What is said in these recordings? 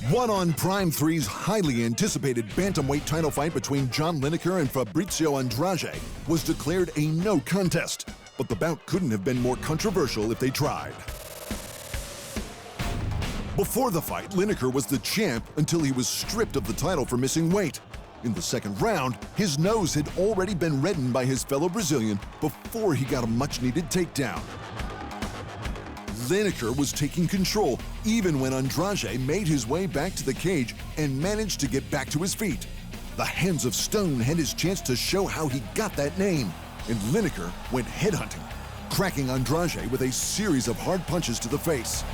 One on Prime 3's highly anticipated bantamweight title fight between John Lineker and Fabrizio Andrade was declared a no contest, but the bout couldn't have been more controversial if they tried. Before the fight, Lineker was the champ until he was stripped of the title for missing weight. In the second round, his nose had already been reddened by his fellow Brazilian before he got a much-needed takedown. Lineker was taking control even when Andrade made his way back to the cage and managed to get back to his feet. The Hands of Stone had his chance to show how he got that name, and Lineker went headhunting, cracking Andrade with a series of hard punches to the face.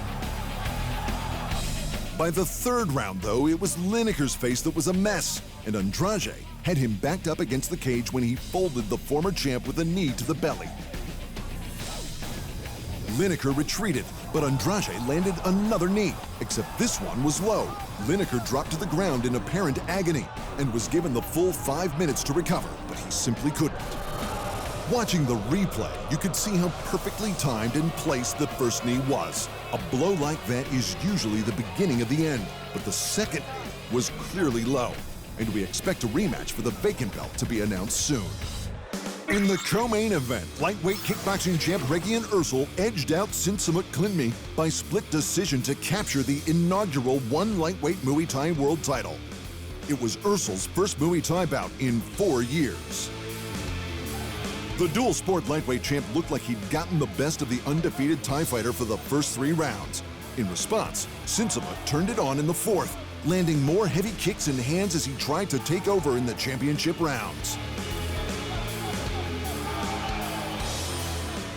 By the third round, though, it was Lineker's face that was a mess, and Andrade had him backed up against the cage when he folded the former champ with a knee to the belly. Lineker retreated, but Andrade landed another knee, except this one was low. Lineker dropped to the ground in apparent agony and was given the full 5 minutes to recover, but he simply couldn't. Watching the replay, you could see how perfectly timed and placed the first knee was. A blow like that is usually the beginning of the end, but the second knee was clearly low, and we expect a rematch for the vacant belt to be announced soon. In the co-main event, lightweight kickboxing champ Regian Eersel edged out Sinsamut Klinmi by split decision to capture the inaugural one lightweight Muay Thai world title. It was Eersel's first Muay Thai bout in 4 years. The dual sport lightweight champ looked like he'd gotten the best of the undefeated Thai fighter for the first 3 rounds. In response, Sinsamut turned it on in the fourth, landing more heavy kicks and hands as he tried to take over in the championship rounds.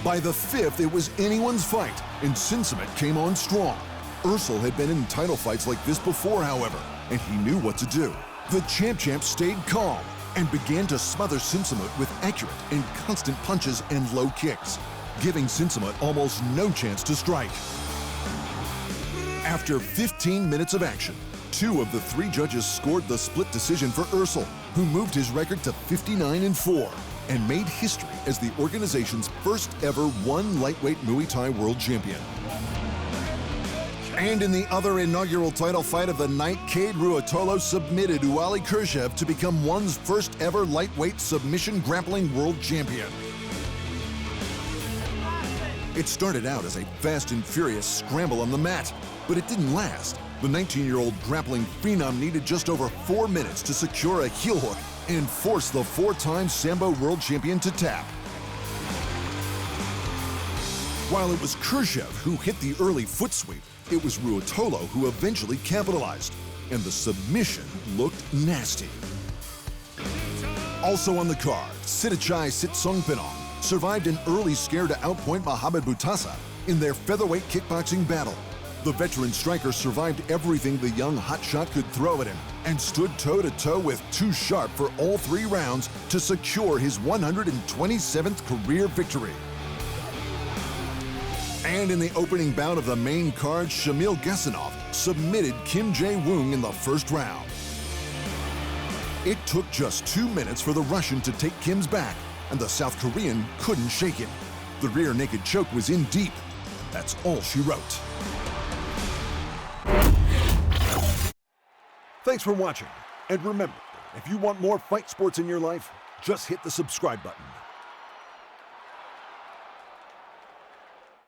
By the fifth, it was anyone's fight, and Sinsamut came on strong. Eersel had been in title fights like this before, however, and he knew what to do. The champ stayed calm and began to smother Sinsamut with accurate and constant punches and low kicks, giving Sinsamut almost no chance to strike. After 15 minutes of action, 2 of the 3 judges scored the split decision for Eersel, who moved his record to 59-4 and made history as the organization's first ever one lightweight Muay Thai world champion. And in the other inaugural title fight of the night, Kade Ruotolo submitted Uali Kurshev to become one's first ever lightweight submission grappling world champion. It started out as a fast and furious scramble on the mat, but it didn't last. The 19-year-old grappling phenom needed just over 4 minutes to secure a heel hook and force the 4-time Sambo world champion to tap. While it was Kurshev who hit the early foot sweep, it was Ruotolo who eventually capitalized, and the submission looked nasty. Also on the card, Sitthichai Sitsongpinong survived an early scare to outpoint Mohamed Boutassa in their featherweight kickboxing battle. The veteran striker survived everything the young hotshot could throw at him and stood toe-to-toe with Too Sharp for all 3 rounds to secure his 127th career victory. And in the opening bout of the main card, Shamil Gasanov submitted Kim Jae-woong in the first round. It took just 2 minutes for the Russian to take Kim's back, and the South Korean couldn't shake him. The rear naked choke was in deep. That's all she wrote. Thanks for watching, and remember, if you want more fight sports in your life, just hit the subscribe button.